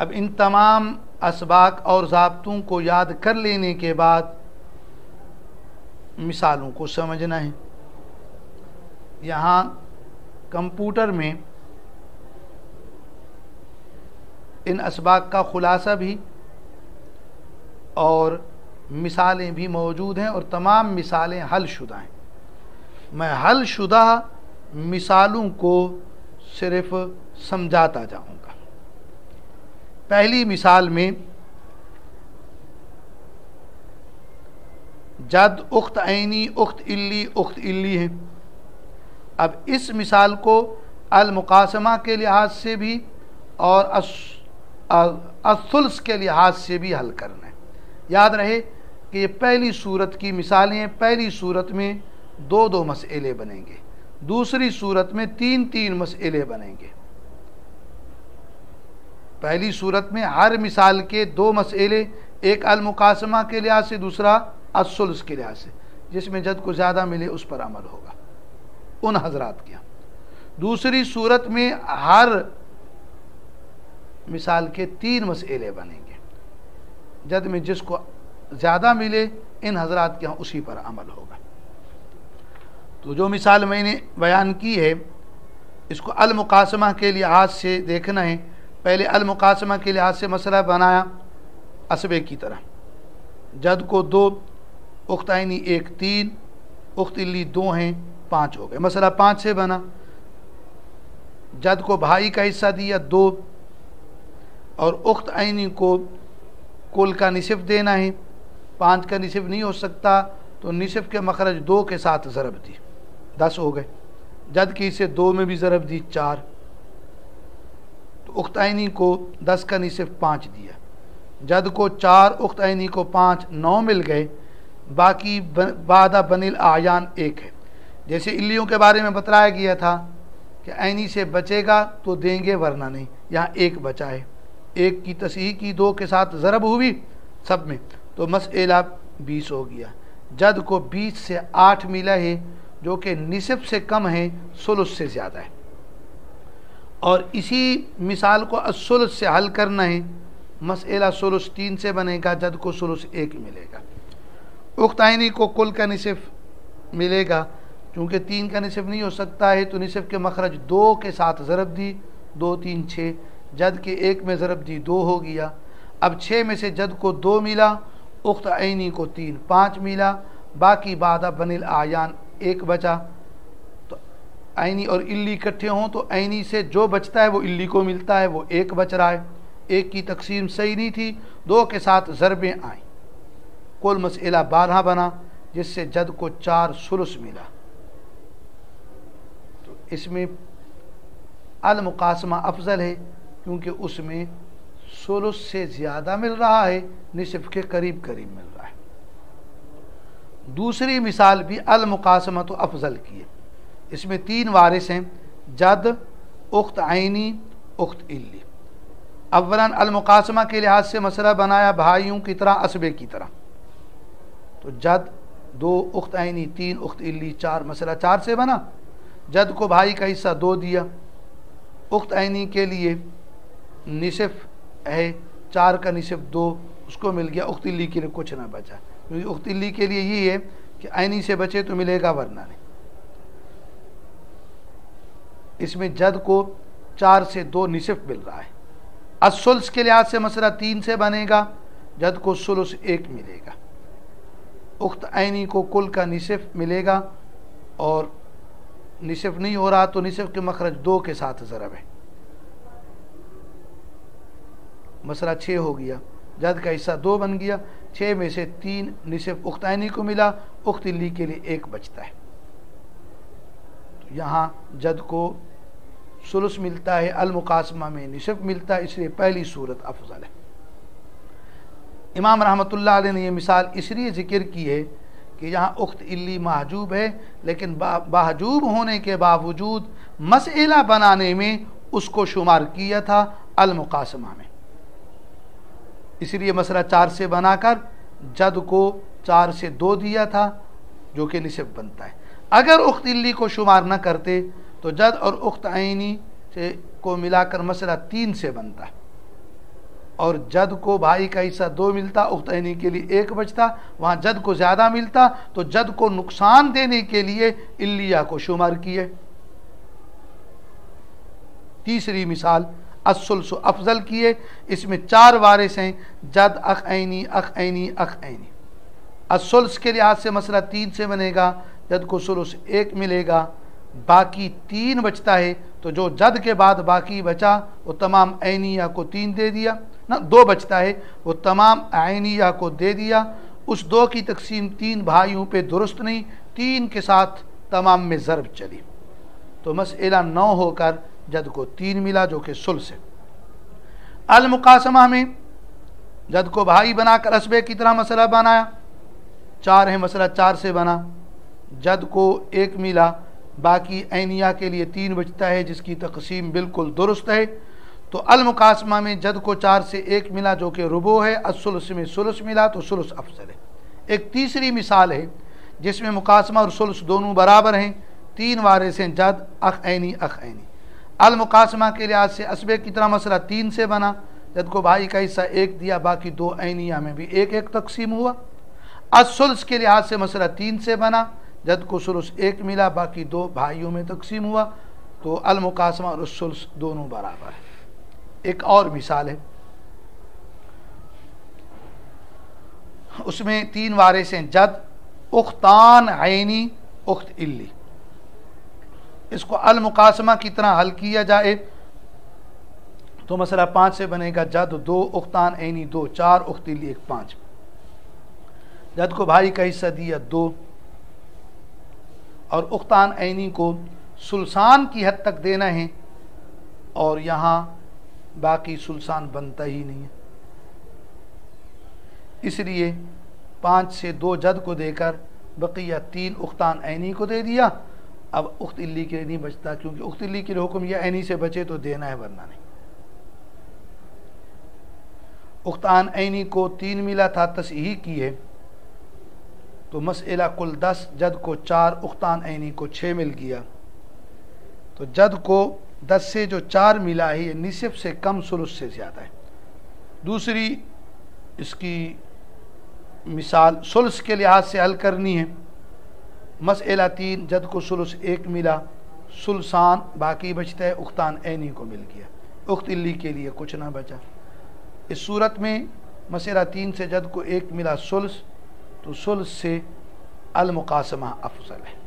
अब इन तमाम असबाक और ज़ाब्तों को याद कर लेने के बाद मिसालों को समझना है। यहाँ कंप्यूटर में इन असबाक का खुलासा भी और मिसालें भी मौजूद हैं और तमाम मिसालें हल शुदा हैं। मैं हल शुदा मिसालों को सिर्फ समझाता जाऊंगा। पहली मिसाल में जद उख्त ऐनी उख्त इल्ली है। अब इस मिसाल को अल मुकासमा के लिहाज से भी और असुल्स के लिहाज से भी हल करना है। याद रहे कि ये पहली सूरत की मिसालें हैं। पहली सूरत में दो दो मसले बनेंगे, दूसरी सूरत में तीन तीन मसले बनेंगे। पहली सूरत में हर मिसाल के दो मसले, एक अल मुकासमा के लिहाज से, दूसरा असुल्स के लिहाज से, जिसमें जद को ज़्यादा मिले उस पर अमल होगा उन हजरात के। दूसरी सूरत में हर मिसाल के तीन मसले बनेंगे, जद में जिसको ज़्यादा मिले इन हजरात के यहाँ उसी पर अमल होगा। तो जो मिसाल मैंने बयान की है इसको अल मुकासमा के लिहाज से देखना है। पहले अल मुकासमा के लिहाज से मसला बनाया असबे की तरह। जद को दो, उख्तैनी एक, तीन, उख्त इल्ली दो हैं, पाँच हो गए। मसला पाँच से बना। जद को भाई का हिस्सा दिया दो और उख्त ऐनी को कुल का निसिफ देना है। पाँच का निसिफ नहीं हो सकता तो निसिफ के मखरज दो के साथ ज़रब दी, 10 हो गए। जद की इसे दो में भी ज़रब दी, 4। तो उख्त ऐनी को 10 का निसिफ 5 दिया। जद को 4, उख्त ऐनी को 5, 9 मिल गए। बाकी बादा बनिल आयान 1 है। जैसे इल्लियों के बारे में बताया गया था कि ऐनी से बचेगा तो देंगे वरना नहीं। यहाँ 1 बचा है, 1 की तस्हीह की, 2 के साथ ज़रब हुई सब में, तो मसला 20 हो गया। जद को 20 से 8 मिला है जो कि निसफ से कम है, सुलुस से ज़्यादा है। और इसी मिसाल को असुलुस से हल करना है। मसला सुलुस 3 से बनेगा, जद को सुलुस 1 मिलेगा। उख्तैनी को कुल का निसफ मिलेगा, चूँकि 3 का निसफ नहीं हो सकता है तो निसफ के मखरज 2 के साथ ज़रब दी, 2, 3, 6। जद के 1 में ज़रब दी, 2 हो गया। अब 6 में से जद को 2 मिला, उख्त ऐनी को 3, 5 मिला। बाकी बादा बनिल आयान 1 बचा। तो ऐनी और इल्ली इकट्ठे हों तो ऐनी से जो बचता है वो इल्ली को मिलता है, वो 1 बच रहा है। 1 की तकसीम सही नहीं थी, 2 के साथ ज़रबें आईं। कुल मसला 12 बना, जिससे जद को 4 सुलुस मिला। तो इसमें अल मुकासमा अफजल है क्योंकि उसमें सुलुस से ज़्यादा मिल रहा है, निसफ के करीब करीब मिल रहा है। दूसरी मिसाल भी अल मुकासमा तो अफजल की है। इसमें 3 वारिस हैं, जद, उख्त ऐनी, उख्त इल्ली। अव्वलन अल मुकासमा के लिहाज से मसला बनाया भाइयों की तरह, असबे की तरह। तो जद 2, उख्त ऐनी 3, उख्त इल्ली 4, मसला 4 से बना। जद को भाई का हिस्सा 2 दिया। उख्त ऐनी के लिए निसफ है, 4 का निसफ 2 उसको मिल गया। उख्त इल्ली के लिए कुछ ना बचा, क्योंकि उख्त इल्ली के लिए ये है कि ऐनी से बचे तो मिलेगा वरना नहीं। इसमें जद को 4 से 2 निसफ मिल रहा है। असुल्स के लिहाज से मसला 3 से बनेगा, जद को सुलुस 1 मिलेगा। उख्त ऐनी को कुल का निसफ मिलेगा और निसफ नहीं हो रहा तो निसफ के मखरज 2 के साथ ज़रब है। मसला 6 हो गया। जद का हिस्सा 2 बन गया। 6 में से 3 निसफ उख्त ऐनी को मिला, उख्त इल्ली के लिए 1 बचता है। तो यहाँ जद को सुलुस मिलता है, अल मुकासमा में निसफ मिलता है, इसलिए पहली सूरत अफजल है। इमाम रहमतुल्लाह अलैह ने यह मिसाल इसलिए ज़िक्र की है कि यहाँ उख्त इल्ली महजूब है, लेकिन महजूब होने के बावजूद मसला बनाने में उसको शुमार किया था अल मुकासमा में। इसलिए मसला 4 से बनाकर जद को 4 से 2 दिया था जो कि निसफ बनता है। अगर उख्त इल्ली को शुमार न करते तो जद और उख्त ऐनी से को मिलाकर मसला 3 से बनता है। और जद को भाई का हिस्सा 2 मिलता, उख्तैनी के लिए 1 बचता, वहाँ जद को ज़्यादा मिलता तो जद को नुकसान देने के लिए इल्लिया को शुमार किए। तीसरी मिसाल अस्सुल्स अफजल किए, इसमें 4 वारिस हैं, जद अखऐनी अखऐनी अखऐनी। अस्सुल्स के लिहाज से मसला 3 से बनेगा, जद को सुलुस 1 मिलेगा, बाकी 3 बचता है, तो जो जद के बाद बाकी बचा वो तमाम ऐनिया को 3 दे दिया ना, 2 बचता है वो तमाम ऐनिया को दे दिया। उस 2 की तकसीम 3 भाइयों पे दुरुस्त नहीं, 3 के साथ तमाम में ज़रब चली, तो मसला 9 होकर जद को 3 मिला जो कि सुल्स है। अल मुकासमा में जद को भाई बनाकर असबे की तरह मसला बनाया, 4 है, मसला 4 से बना, जद को 1 मिला, बाकी ऐनिया के लिए 3 बचता है जिसकी तकसीम बिल्कुल दुरुस्त है। तो अल मुकासमा में जद को 4 से 1 मिला जो कि रुबो है, असुलस में सुलस मिला तो सुलस अफजल है। एक तीसरी मिसाल है जिसमें मुकासमा और सुलस दोनों बराबर हैं, 3 वारिस हैं, जद अखऐनी अखऐनी। अल मुकासमा के लिहाज से असबे की तरह मसला 3 से बना, जद को भाई का हिस्सा 1 दिया, बाकी 2 ऐनिया में भी 1-1 तकसीम हुआ। असुल्स के लिहाज से मसला 3 से बना, जद को सुलुस 1 मिला, बाकी 2 भाइयों में तकसीम हुआ, तो अल मुकासमा और सुल्स दोनों बराबर है। एक और मिसाल है, उसमें 3 वारिस हैं, जद उख्तान ऐनी उख्त इल्ली। इसको अल मुकासमा की तरह हल किया जाए तो मसला 5 से बनेगा, जद 2 उख्तान ऐनी 2, 4 उख्त इल्ली 1 5। जद को भाई का हिस्सा दिया 2 और उख्तान ऐनी को सुल्सान की हद तक देना है, और यहाँ बाकी सुल्सान बनता ही नहीं है, इसलिए 5 से 2 जद को देकर बकिया 3 उख्तान ऐनी को दे दिया। अब उख्त इल्ली के लिए नहीं बचता, क्योंकि उख्त इल्ली के लिए हुक्म यह ऐनी से बचे तो देना है, वरना नहीं। उख्तान ऐनी को 3 मिला था, तसहीह की है, तो मसला कुल 10, जद को 4, उख्तान ऐनी को 6 मिल गया, तो जद को 10 से जो 4 मिला है ये निसफ से कम, सुलुस से ज़्यादा है। दूसरी इसकी मिसाल सुल्स के लिहाज से हल करनी है, मसला 3, जद को सुलुस 1 मिला, सुल्सान बाकी बचता है, उख्तान ऐनी को मिल गया, उख्त इल्ली के लिए कुछ ना बचा। इस सूरत में मसला 3 से जद को 1 मिला सुल्स, तो सुल्स से अल मुकासमा अफजल है।